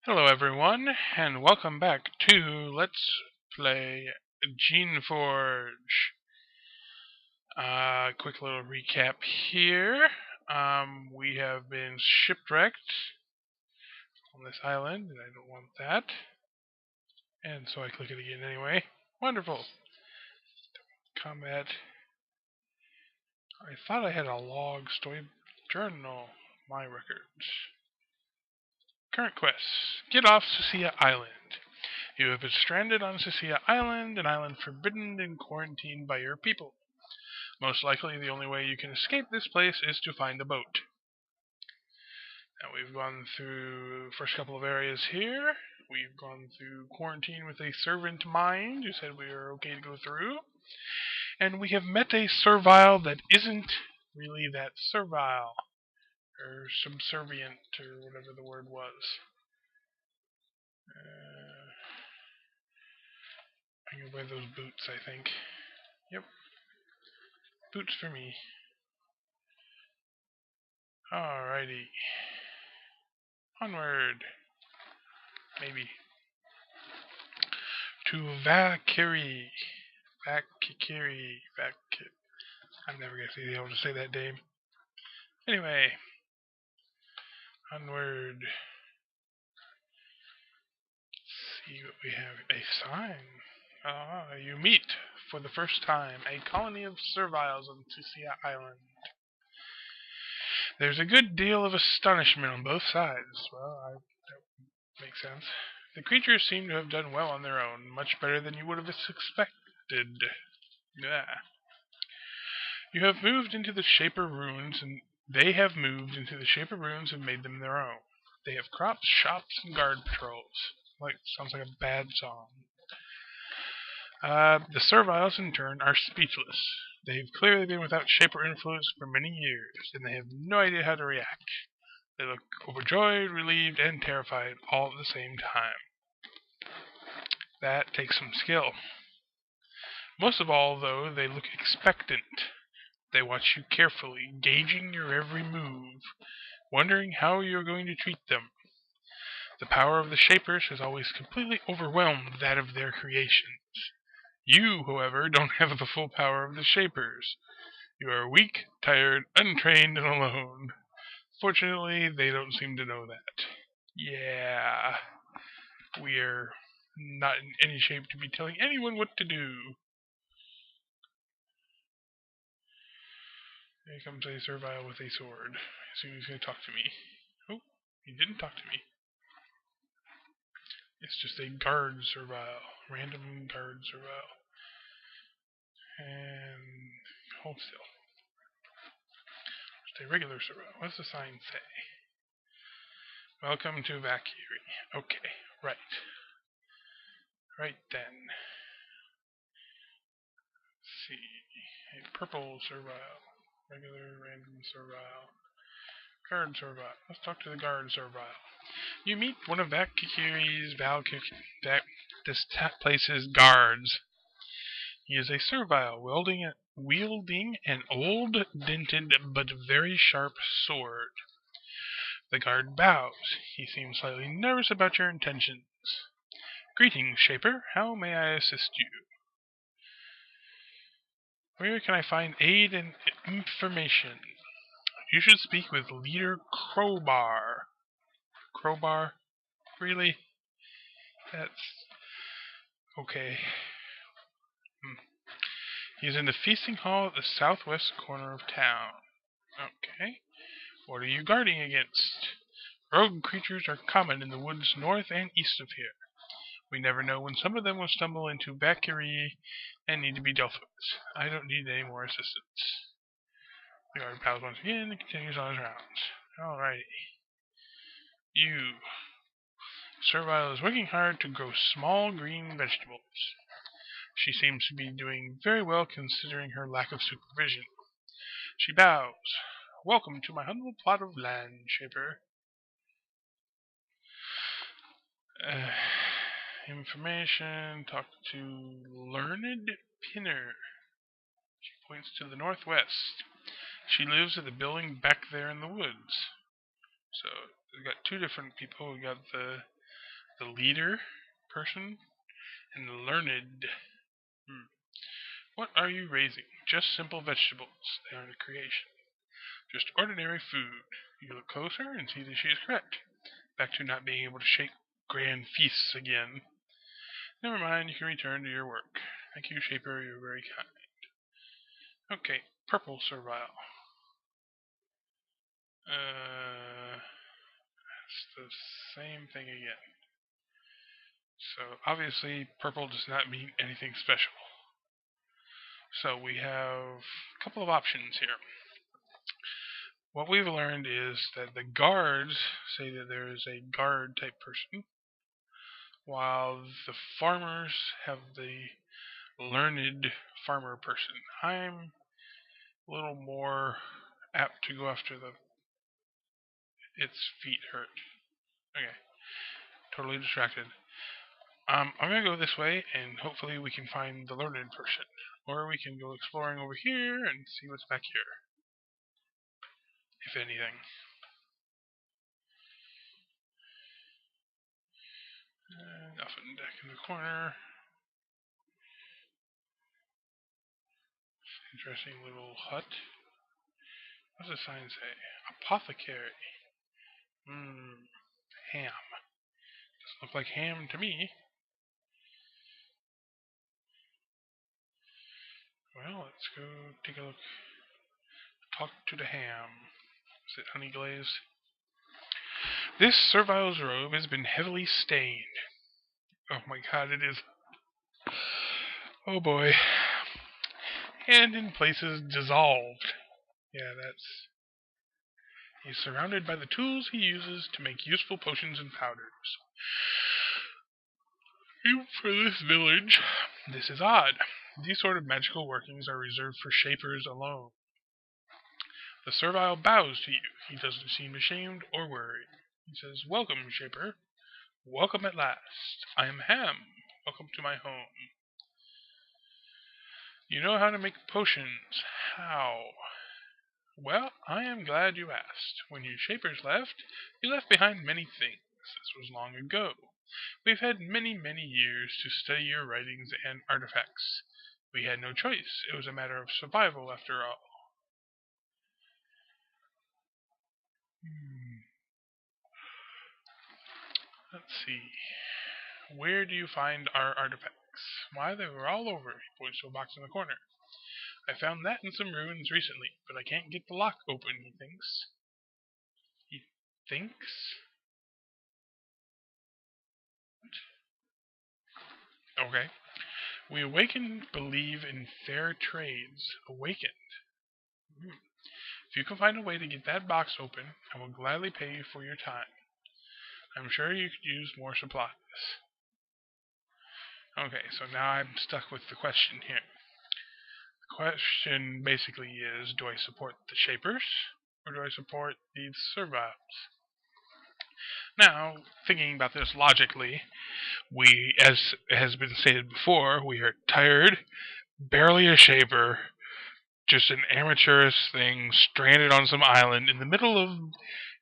Hello everyone, and welcome back to Let's Play Geneforge. Quick little recap here. We have been shipwrecked on this island, and I don't want that. And so I click it again anyway. Wonderful. Combat. I thought I had a log story journal. My records. Current quests. Get off Sucia Island. You have been stranded on Sucia Island, an island forbidden and quarantined by your people. Most likely the only way you can escape this place is to find a boat. Now we've gone through the first couple of areas here. We've gone through quarantine with a servant mind who said we were okay to go through. And we have met a servile that isn't really that servile. Or subservient, or whatever the word was. I'm gonna wear those boots, I think. Yep. Boots for me. Alrighty. Onward. Maybe. To Vakkiri. Vakkiri. I'm never going to be able to say that name. Anyway. Onward. Let's see what we have. A sign. You meet, for the first time, a colony of serviles on Sucia Island. There's a good deal of astonishment on both sides. Well, that makes sense. The creatures seem to have done well on their own, much better than you would have expected. Yeah. You have moved into the Shaper ruins, and they have moved into the Shaper ruins and made them their own. They have crops, shops, and guard patrols. Sounds like a bad song. The serviles, in turn, are speechless. They've clearly been without Shaper influence for many years, and they have no idea how to react. They look overjoyed, relieved, and terrified all at the same time. That takes some skill. Most of all, though, they look expectant. They watch you carefully, gauging your every move, wondering how you're going to treat them. The power of the Shapers has always completely overwhelmed that of their creations. You, however, don't have the full power of the Shapers. You are weak, tired, untrained, and alone. Fortunately, they don't seem to know that. Yeah, we're not in any shape to be telling anyone what to do. Here comes a servile with a sword. I assume he's going to talk to me. Oh, he didn't talk to me. It's just a guard servile. Random guard servile. And hold still. Just a regular servile. What's the sign say? Welcome to Vakkiri. Okay, right. Right then. Let's see. A purple servile. Regular, random servile. Guard servile. Let's talk to the guard servile. You meet one of Vakkiri's this place's guards. He is a servile, wielding an old, dented, but very sharp sword. The guard bows. He seems slightly nervous about your intentions. Greetings, Shaper. How may I assist you? Where can I find aid and information? You should speak with Leader Crowbar. Crowbar? Really? That's... okay. He's in the feasting hall at the southwest corner of town. Okay. What are you guarding against? Rogue creatures are common in the woods north and east of here. We never know when some of them will stumble into Vakkiri and need to be dealt with. I don't need any more assistance. The guard bows once again and continues on his rounds. Alrighty. You. Servile is working hard to grow small green vegetables. She seems to be doing very well considering her lack of supervision. She bows. Welcome to my humble plot of land, Shaper. Information. Talk to Learned Pinner. She points to the northwest. She lives at the building back there in the woods. So we've got two different people. We got the the leader person, and the learned. What are you raising? Just simple vegetables. They aren't a creation. Just ordinary food. You look closer and see that she is correct. Back to not being able to shape grand feasts again. Never mind, you can return to your work. Thank you, Shaper, you're very kind. Okay, purple servile. It's the same thing again. So, obviously, purple does not mean anything special. So, we have a couple of options here. What we've learned is that the guards say that there is a guard type person, while the farmers have the learned farmer person. I'm a little more apt to go after its feet hurt. Okay, totally distracted. I'm gonna go this way, and hopefully we can find the learned person. Or we can go exploring over here and see what's back here. If anything. Off on the deck in the corner. Interesting little hut. What does the sign say? Apothecary. Ham. Doesn't look like ham to me. Well, let's go take a look. Talk to the ham. Is it honey glazed? This servile's robe has been heavily stained. Oh my god, it is. Oh boy. And in places dissolved. Yeah, that's... He's surrounded by the tools he uses to make useful potions and powders. Even for this village, this is odd. These sort of magical workings are reserved for shapers alone. The servile bows to you. He doesn't seem ashamed or worried. He says, "Welcome, shaper. Welcome at last. I am Ham. Welcome to my home. You know how to make potions. How? Well, I am glad you asked. When you shapers left, you left behind many things. This was long ago. We've had many, many years to study your writings and artifacts. We had no choice. It was a matter of survival, after all." Let's see. Where do you find our artifacts? Why, they were all over. He points to a box in the corner. I found that in some ruins recently, but I can't get the lock open, he thinks. He thinks? Okay. We awakened believe in fair trades. Awakened. If you can find a way to get that box open, I will gladly pay you for your time. I'm sure you could use more supplies. Okay, so now I'm stuck with the question here. The question basically is, do I support the Shapers, or do I support these Serviles? Now, thinking about this logically, we, as has been stated before, we are tired, barely a Shaper, just an amateurish thing, stranded on some island in the middle of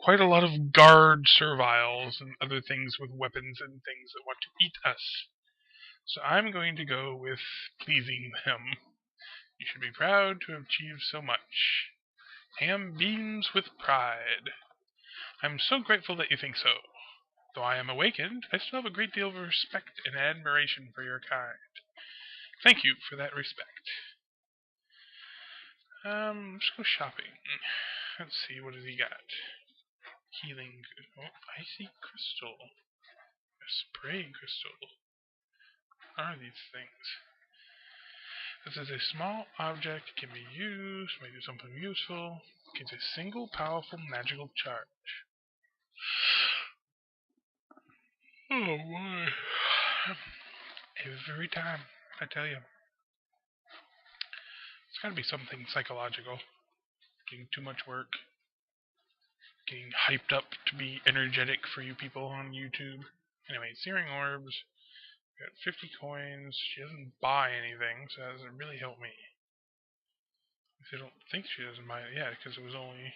quite a lot of guard serviles and other things with weapons and things that want to eat us. So I'm going to go with pleasing them. You should be proud to have achieved so much. Ham beams with pride. I'm so grateful that you think so. Though I am awakened, I still have a great deal of respect and admiration for your kind. Thank you for that respect. Let's go shopping. Let's see, what has he got? Healing. Oh, icy crystal. A spray crystal. What are these things? This is a small object, can be used, may do something useful. Gives a single powerful magical charge. Oh boy. Every time, I tell you. It's gotta be something psychological. Getting too much work. Getting hyped up to be energetic for you people on YouTube. Anyway, Searing Orbs. We got 50 coins. She doesn't buy anything, so that doesn't really help me. I don't think she doesn't buy it. Yeah, because it was only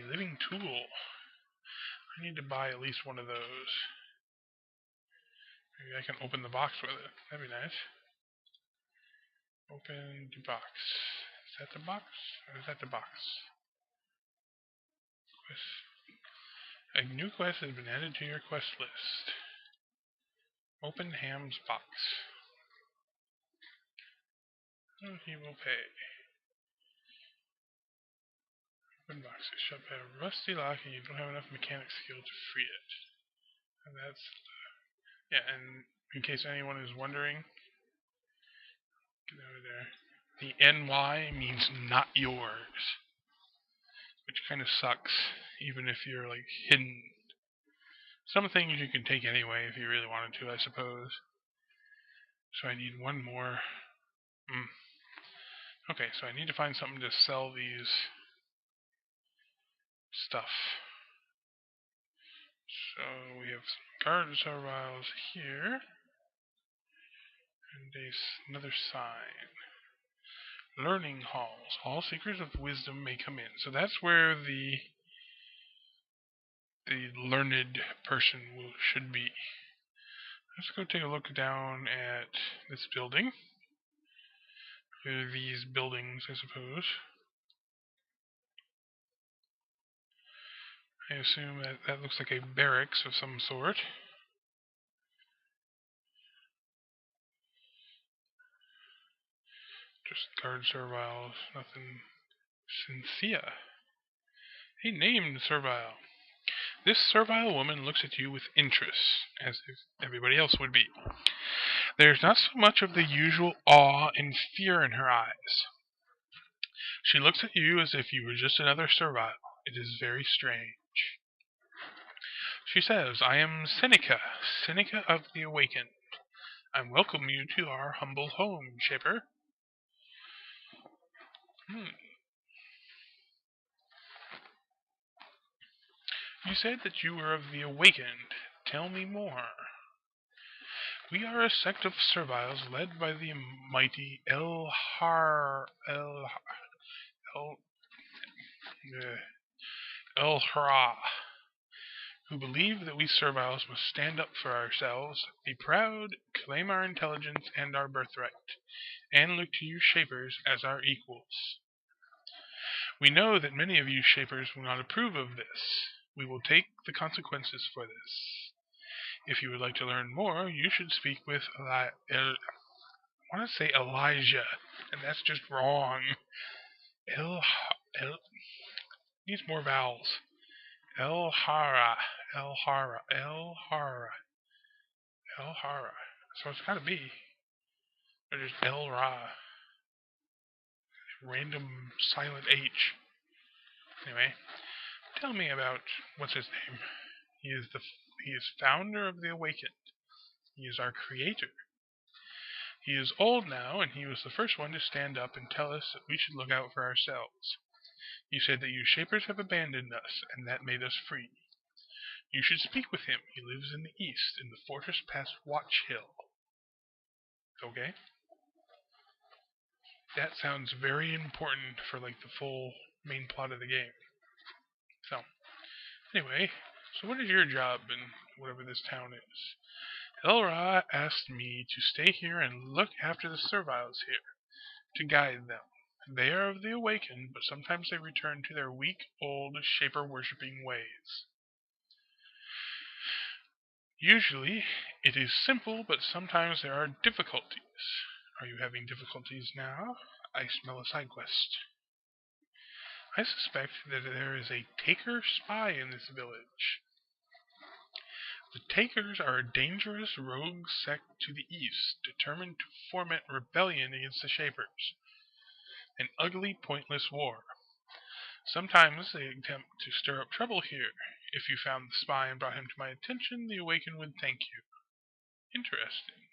living tool. I need to buy at least one of those. Maybe I can open the box with it. That'd be nice. Open the box. Is that the box? Or is that the box? Quest. A new quest has been added to your quest list. Open Ham's box. Oh, he will pay. Open box. It shut by a rusty lock and you don't have enough mechanic skill to free it. And that's yeah, and in case anyone is wondering, get over there. The NY means not yours. Which kind of sucks, even if you're like hidden. Some things you can take anyway if you really wanted to, I suppose. So I need one more. Okay, so I need to find something to sell these stuff. So we have some guard serviles here. And another sign. Learning halls. All seekers of wisdom may come in. So that's where the learned person should be. Let's go take a look down at this building. These buildings, I suppose. I assume that looks like a barracks of some sort. Just guard serviles, nothing sincere. A named servile. This servile woman looks at you with interest, as if everybody else would be. There's not so much of the usual awe and fear in her eyes. She looks at you as if you were just another servile. It is very strange. She says, I am Seneca, Seneca of the Awakened. I welcome you to our humble home, Shaper. You said that you were of the Awakened. Tell me more. We are a sect of serviles led by the mighty El-Hara, who believe that we serviles must stand up for ourselves, be proud, claim our intelligence and our birthright, and look to you Shapers as our equals. We know that many of you Shapers will not approve of this. We will take the consequences for this. If you would like to learn more, you should speak with I want to say Elijah, and that's just wrong. Needs more vowels. El-Hara. So it's gotta be. Or just El-Ra. Random silent H. Anyway, tell me about what's his name. He is founder of the Awakened. He is our creator. He is old now, and he was the first one to stand up and tell us that we should look out for ourselves. You said that you Shapers have abandoned us, and that made us free. You should speak with him. He lives in the east, in the fortress past Watch Hill. Okay? That sounds very important for like the full main plot of the game. So, anyway, so what is your job in whatever this town is? El-Ra asked me to stay here and look after the serviles here, to guide them. They are of the Awakened, but sometimes they return to their weak, old, Shaper-worshipping ways. Usually, it is simple, but sometimes there are difficulties. Are you having difficulties now? I smell a side quest. I suspect that there is a Taker spy in this village. The Takers are a dangerous rogue sect to the east, determined to foment rebellion against the Shapers. An ugly, pointless war. Sometimes they attempt to stir up trouble here. If you found the spy and brought him to my attention, the Awakened would thank you. Interesting.